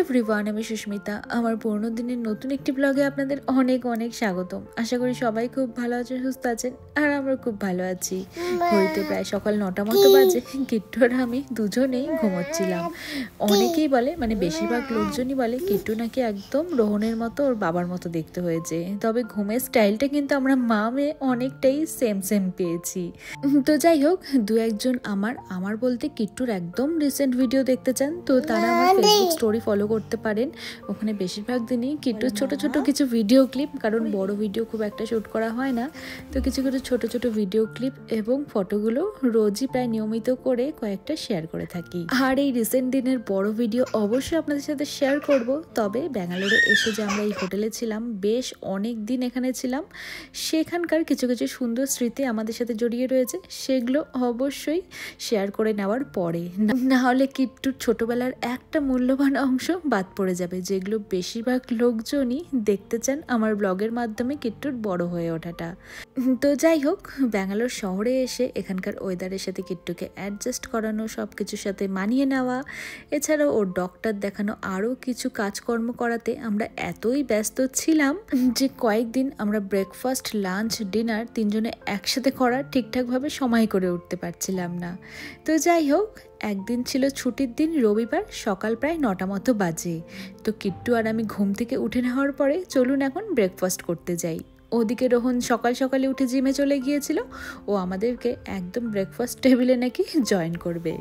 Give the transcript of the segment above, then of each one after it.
Everyone, আমি সুস্মিতা। আমার পুরনো দিনের নতুন একটি ব্লগে আপনাদের অনেক অনেক স্বাগতম। আশা করি সবাই খুব ভালো আছেন, সুস্থ আছেন, আর আমরা খুব ভালো আছি। ঘড়িতে প্রায় সকাল 9টা মতো বাজে। কিট্টু আর আমি দুজনেই ঘুমোচ্ছিলাম। অনেকেই বলে, মানে বেশিরভাগ লোকজনই বলে কিট্টু নাকি একদম রোহনের মতো ওর বাবার মতো দেখতে হয়েছে। তবে ঘুমের স্টাইলটা কিন্তু আমরা মা মেয়ে অনেকটাই সেম সেম পেয়েছি। তো যাই হোক, দু একজন আমার বলতে কিট্টুর একদম রিসেন্ট ভিডিও দেখতে চান তো তারা আমার ফেসবুক স্টোরি ফলো করতে পারেন। ওখানে বেশিরভাগ দিনই কিট্টুর ছোট ছোট কিছু ভিডিও ক্লিপ, কারণ বড় ভিডিও খুব একটা শ্যুট করা হয় না, তো কিছু কিছু ছোট ছোট ভিডিও ক্লিপ এবং ফটোগুলো রোজই প্রায় নিয়মিত করে কয়েকটা শেয়ার করে থাকি। আর এই রিসেন্ট দিনের বড় ভিডিও অবশ্যই আপনাদের সাথে শেয়ার করব। তবে ব্যাঙ্গালোরে এসে যে আমরা এই হোটেলে ছিলাম, বেশ অনেক দিন এখানে ছিলাম, সেখানকার কিছু কিছু সুন্দর স্মৃতি আমাদের সাথে জড়িয়ে রয়েছে, সেগুলো অবশ্যই শেয়ার করে নেওয়ার পরে, না হলে কিট্টুর ছোটবেলার একটা মূল্যবান অংশ বাদ পড়ে যাবে, যেগুলো বেশিরভাগ লোকজনই দেখতে চান আমার ব্লগের মাধ্যমে কিট্টুর বড় হয়ে ওঠাটা। তো যাই হোক, ব্যাঙ্গালোর শহরে এসে এখানকার ওয়েদারের সাথে কিট্টুকে অ্যাডজাস্ট করানো, সব কিছুর সাথে মানিয়ে নেওয়া, এছাড়াও ওর ডক্টর দেখানো, আরও কিছু কাজকর্ম করাতে আমরা এতই ব্যস্ত ছিলাম যে কয়েকদিন আমরা ব্রেকফাস্ট, লাঞ্চ, ডিনার তিনজনে একসাথে করার ঠিকঠাকভাবে সময় করে উঠতে পারছিলাম না। তো যাই হোক, একদিন ছিল ছুটির দিন, রবিবার, সকাল প্রায় 9টা মতো বাজে। তো কিট্টু আর আমি ঘুম থেকে উঠে নেওয়ার পরে চলুন এখন ব্রেকফাস্ট করতে যাই। ওদিকে রোহন সকাল সকালে উঠে জিমে চলে গিয়েছিল, ও আমাদেরকে একদম ব্রেকফাস্ট টেবিলে নাকি জয়েন করবে।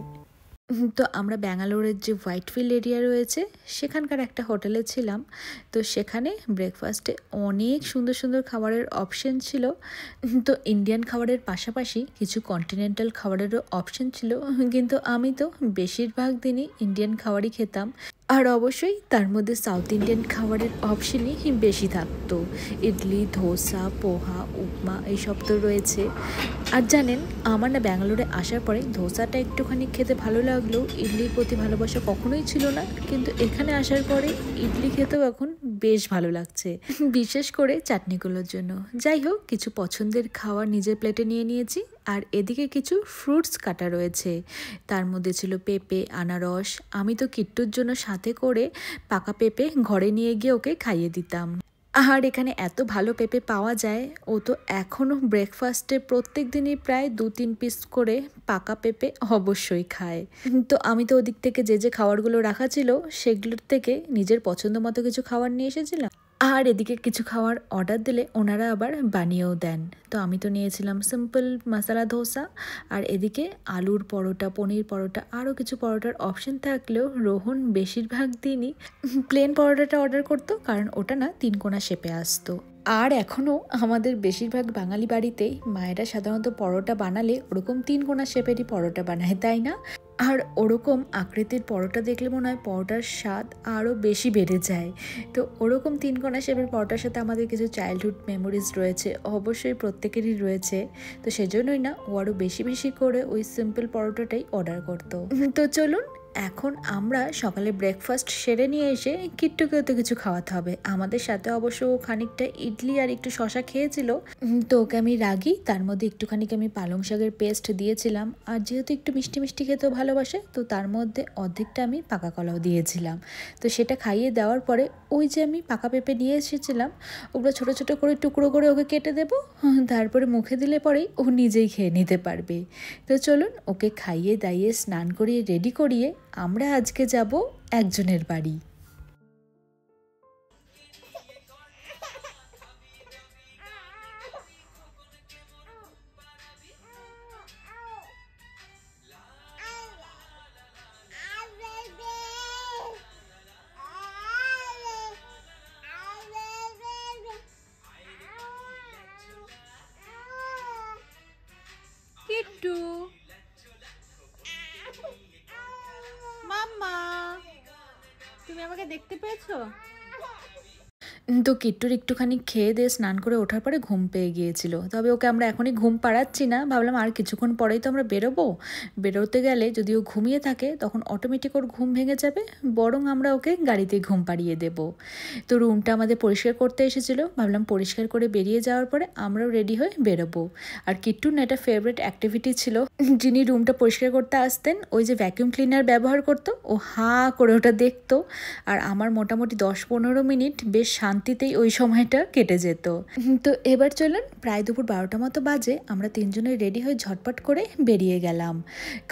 তো আমরা ব্যাঙ্গালোরের যে হোয়াইটফিল্ড এরিয়া রয়েছে সেখানকার একটা হোটেলে ছিলাম। তো সেখানে ব্রেকফাস্টে অনেক সুন্দর সুন্দর খাবারের অপশন ছিল। তো ইন্ডিয়ান খাবারের পাশাপাশি কিছু কন্টিনেন্টাল খাবারেরও অপশন ছিল, কিন্তু আমি তো বেশিরভাগ দিনই ইন্ডিয়ান খাবারই খেতাম। আর অবশ্যই তার মধ্যে সাউথ ইন্ডিয়ান খাবারের অপশনই বেশি থাকতো। ইডলি, ধোসা, পোহা, উপমা এইসব তো রয়েছে। আর জানেন, আমার না ব্যাঙ্গালোরে আসার পরে ধোসাটা একটুখানি খেতে ভালো লাগলেও ইডলির প্রতি ভালোবাসা কখনোই ছিল না, কিন্তু এখানে আসার পরে ইডলি খেতেও এখন বেশ ভালো লাগছে, বিশেষ করে চাটনিগুলোর জন্য। যাই হোক, কিছু পছন্দের খাবার নিজের প্লেটে নিয়ে নিয়েছি, আর এদিকে কিছু ফ্রুটস কাটা রয়েছে। তার মধ্যে ছিল পেঁপে, আনারস। আমি তো কিট্টুর জন্য সাথে করে পাকা পেঁপে ঘরে নিয়ে গিয়ে ওকে খাইয়ে দিতাম। আর এখানে এত ভালো পেঁপে পাওয়া যায়, ও তো এখনও ব্রেকফাস্টে প্রত্যেক দিনই প্রায় 2-3 পিস করে পাকা পেঁপে অবশ্যই খায়। তো আমি তো ওদিক থেকে যে যে খাবারগুলো রাখা ছিল সেগুলোর থেকে নিজের পছন্দ মতো কিছু খাবার নিয়ে এসেছিলাম, আর এদিকে কিছু খাবার অর্ডার দিলে ওনারা আবার বানিয়েও দেন। তো আমি তো নিয়েছিলাম সিম্পল মশলা ধোসা, আর এদিকে আলুর পরোটা, পনির পরোটা, আরও কিছু পরোটার অপশন থাকলেও রোহন বেশিরভাগ দিনই প্লেন পরোটাটা অর্ডার করতো, কারণ ওটা না 3 কোণা শেপে আসতো। আর এখনও আমাদের বেশিরভাগ বাঙালি বাড়িতেই মায়েরা সাধারণত পরোটা বানালে ওরকম 3 কোণা শেপেরই পরোটা বানায়, তাই না? আর ওরকম আকৃতির পরোটা দেখলে মনে হয় পরোটার স্বাদ আরও বেশি বেড়ে যায়। তো ওরকম 3 কোণা শেপের পরোটার সাথে আমাদের কিছু চাইল্ডহুড মেমোরিজ রয়েছে, অবশ্যই প্রত্যেকেরই রয়েছে। তো সেজন্যই না ও আরও বেশি বেশি করে ওই সিম্পল পরোটাটাই অর্ডার করতো। তো চলুন, এখন আমরা সকালে ব্রেকফাস্ট সেরে নিয়ে এসে কিট্টুকেও তো কিছু খাওয়াতে হবে। আমাদের সাথে অবশ্য খানিকটা ইডলি আর একটু শশা খেয়েছিল, তো ওকে আমি রাগি তার মধ্যে একটুখানি আমি পালং শাকের পেস্ট দিয়েছিলাম। আর যেহেতু একটু মিষ্টি মিষ্টি খেতেও ভালোবাসে, তো তার মধ্যে অর্ধেকটা আমি পাকা কলাও দিয়েছিলাম। তো সেটা খাইয়ে দেওয়ার পরে ওই যে আমি পাকা পেঁপে নিয়ে এসেছিলাম, ওগুলো ছোটো ছোটো করে টুকরো করে ওকে কেটে দেবো, তারপরে মুখে দিলে পরেই ও নিজেই খেয়ে নিতে পারবে। তো চলুন, ওকে খাইয়ে দাইয়ে স্নান করিয়ে রেডি করিয়ে আমরা আজকে যাব একজনের বাড়ি। কিট্টু, মাম্মা, তুমি আমাকে দেখতে পেয়েছো? তো কিট্টুর একটুখানি খেয়ে দিয়ে স্নান করে ওঠার পরে ঘুম পেয়ে গিয়েছিল, তবে ওকে আমরা এখনই ঘুম পাড়াচ্ছি না, ভাবলাম আর কিছুক্ষণ পরেই তো আমরা বেরোতে গেলে যদি ও ঘুমিয়ে থাকে তখন অটোমেটিক ওর ঘুম ভেঙে যাবে, বরং আমরা ওকে গাড়িতে ঘুম পাড়িয়ে দেব। তো রুমটা আমাদের পরিষ্কার করতে এসেছিলো, ভাবলাম পরিষ্কার করে বেরিয়ে যাওয়ার পরে আমরাও রেডি হয়ে বেরোবো। আর কিট্টুর না এটা ফেভারিট অ্যাক্টিভিটি ছিল, যিনি রুমটা পরিষ্কার করতে আসতেন ওই যে ভ্যাকিউম ক্লিনার ব্যবহার করতো, ও হাঁ করে ওটা দেখতো। আর আমার মোটামুটি 10-15 মিনিট বেশ শান্তিতেই ওই সময়টা কেটে যেত। তো এবার চলুন, প্রায় দুপুর 12টা মতো বাজে, আমরা তিনজনে রেডি হয়ে ঝটপট করে বেরিয়ে গেলাম,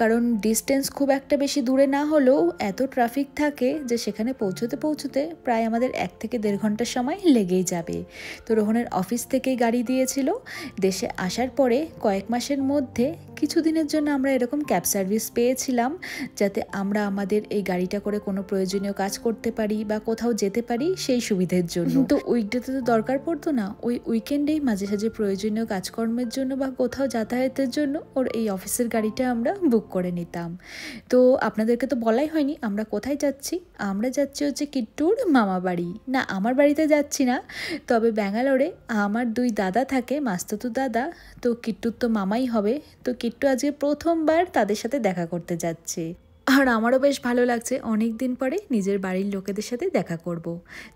কারণ ডিস্টেন্স খুব একটা বেশি দূরে না হলেও এত ট্রাফিক থাকে যে সেখানে পৌঁছতে প্রায় আমাদের 1 থেকে 1.5 ঘন্টার সময় লেগেই যাবে। তো রোহনের অফিস থেকেই গাড়ি দিয়েছিল। দেশে আসার পরে কয়েক মাসের মধ্যে কিছুদিনের জন্য আমরা এরকম ক্যাব সার্ভিস পেয়েছিলাম, যাতে আমরা আমাদের এই গাড়িটা করে কোনো প্রয়োজনীয় কাজ করতে পারি বা কোথাও যেতে পারি সেই সুবিধের জন্য। তো উইকডেতে তো দরকার পড়তো না, ওই উইকেন্ডেই মাঝে সাঝে প্রয়োজনীয় কাজকর্মের জন্য বা কোথাও যাতায়াতের জন্য ওর এই অফিসের গাড়িটা আমরা বুক করে নিতাম। তো আপনাদেরকে তো বলাই হয়নি আমরা কোথায় যাচ্ছি। আমরা যাচ্ছি হচ্ছে কিট্টুর মামা বাড়ি, না আমার বাড়িতে যাচ্ছি না, তবে ব্যাঙ্গালোরে আমার 2 দাদা থাকে, মাস্তুতো দাদা, তো কিট্টুর তো মামাই হবে। তো কিট্টু আজকে প্রথমবার তাদের সাথে দেখা করতে যাচ্ছে, আর আমারও বেশ ভালো লাগছে অনেক দিন পরে নিজের বাড়ির লোকেদের সাথে দেখা করব।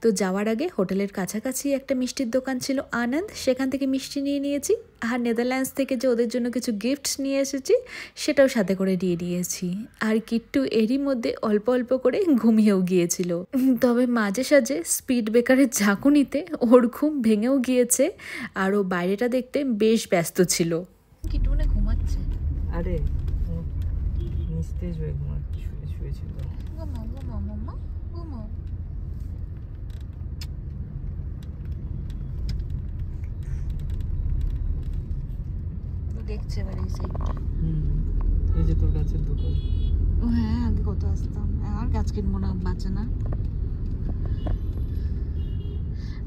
তো যাওয়ার আগে হোটেলের কাছাকাছি একটা মিষ্টির দোকান ছিল আনন্দ, সেখান থেকে মিষ্টি নিয়ে নিয়েছি, আর নেদারল্যান্ডস থেকে যে ওদের জন্য কিছু গিফটস নিয়ে এসেছি সেটাও সাথে করে দিয়ে দিয়েছি। আর কিট্টু এরই মধ্যে অল্প অল্প করে ঘুমিয়েও গিয়েছিল, তবে মাঝে সাঝে স্পিড ব্রেকারের ঝাঁকুনিতে ওর ঘুম ভেঙেও গিয়েছে, আর ও বাইরেটা দেখতে বেশ ব্যস্ত ছিল। কিট্টু মনে ঘুমাচ্ছে, আরে নিস্তেজ হয়ে শুয়েছিল। দেখছে এবার এই সাইডটা, এই যে তোর গাছের দোকান। ও হ্যাঁ, আগে কত আসতাম, আর গাছ কিনবো না, বাঁচে না।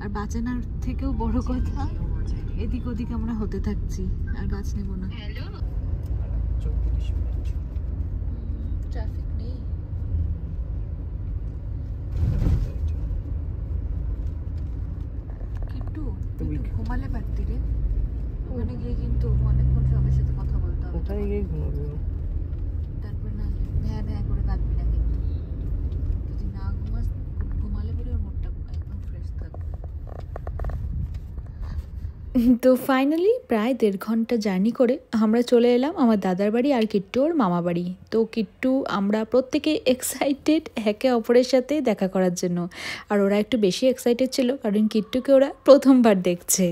আর বাঁচে না থেকেও বড় কথা, এদিক ওদিক আমরা হতে থাকছি, আর গাছ নেব না। ট্রাফিক নেই। কিট্টু তুই ঘুমালে পারতি রে, ওখানে গিয়ে কিন্তু অনেকক্ষণ সবার সাথে কথা বলতে হবে। ওখানে গিয়ে ঘুমাবো, তারপর না ভ্যা ভ্যা করে কাঁদবি না, কিন্তু যদি না ঘুমালে পরে ওর মুডটা একদম ফ্রেশ থাকবে। তো ফাইনালি প্রায় 1.5 ঘন্টা জার্নি করে আমরা চলে এলাম আমার দাদার বাড়ি আর কিট্টু ওর মামা বাড়ি। তো কিট্টু আমরা প্রত্যেকে এক্সাইটেড একে অপরের সাথে দেখা করার জন্য, আর ওরা একটু বেশি এক্সাইটেড ছিল কারণ কিট্টুকে ওরা প্রথমবার দেখছে।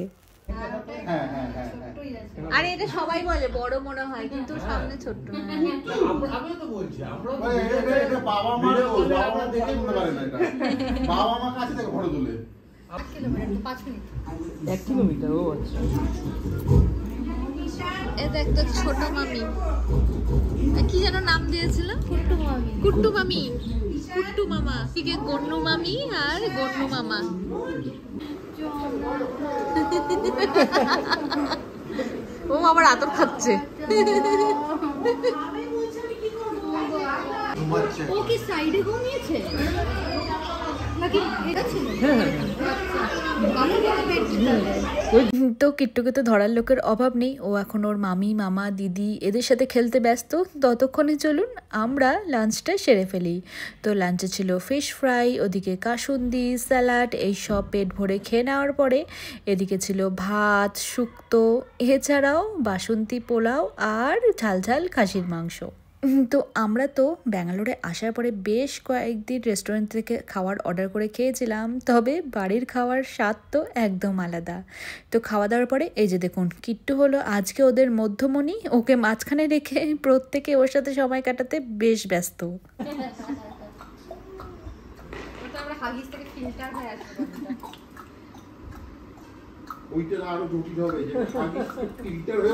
আরে এটা সবাই বলে বড় মনে হয়, কিন্তু সামনে ছোট্ট না। আমিও তো বলছি, আমরা এটা বাবা মা দেখে মনে পারে না, এটা বাবা মা কাছে থেকে ফটো তুলে 1 কিলোমিটার। ও আচ্ছা, এটা একটা ছোট মামি, কি যেন নাম দিয়েছিল, কুট্টু মামি, কুট্টু মামা, এদিকে গন্নু মামি আর গন্নু মামা। ও আবার আদর খাচ্ছে। ও কি সাইডে ঘুমিয়েছে নাকি এটা ছিল? তো কিট্টুকে তো ধরার লোকের অভাব নেই, ও এখন ওর মামি মামা দিদি এদের সাথে খেলতে ব্যস্ত। ততক্ষণে চলুন আমরা লাঞ্চটা সেরে ফেলি। তো লাঞ্চে ছিল ফিশ ফ্রাই, ওদিকে কাসুন্দি স্যালাড, এইসব পেট ভরে খেয়ে নেওয়ার পরে এদিকে ছিল ভাত শুক্তো, এছাড়াও বাসন্তী পোলাও আর ঝাল ঝাল খাসির মাংস। তো আমরা তো ব্যাঙ্গালোরে আসার পরে বেশ কয়েকদিন রেস্টুরেন্ট থেকে খাবার অর্ডার করে খেয়েছিলাম, তবে বাড়ির খাওয়ার স্বাদ তো একদম আলাদা। তো খাওয়া দাওয়ার পরে এই যে দেখুন কিট্টু হলো আজকে ওদের মধ্যমণি, ওকে মাঝখানে রেখে প্রত্যেকে ওর সাথে সময় কাটাতে বেশ ব্যস্ত।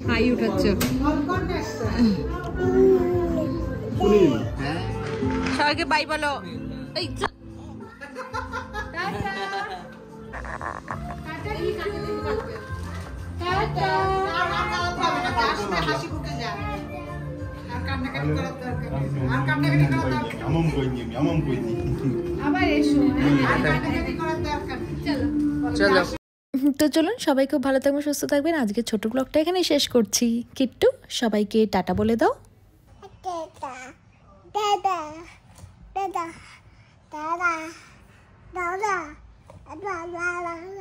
হাই উঠাচ্ছে সবাইকে বাই বলো। আবার এসো, চলো চলো তো চলুন, সবাই খুব ভালো থাকবেন, সুস্থ থাকবেন। আজকে ছোট ব্লগটা এখানেই শেষ করছি। কিট্টু, সবাইকে টাটা বলে দাও। দাদা দাদা দাদা দাদা দাদা দাদা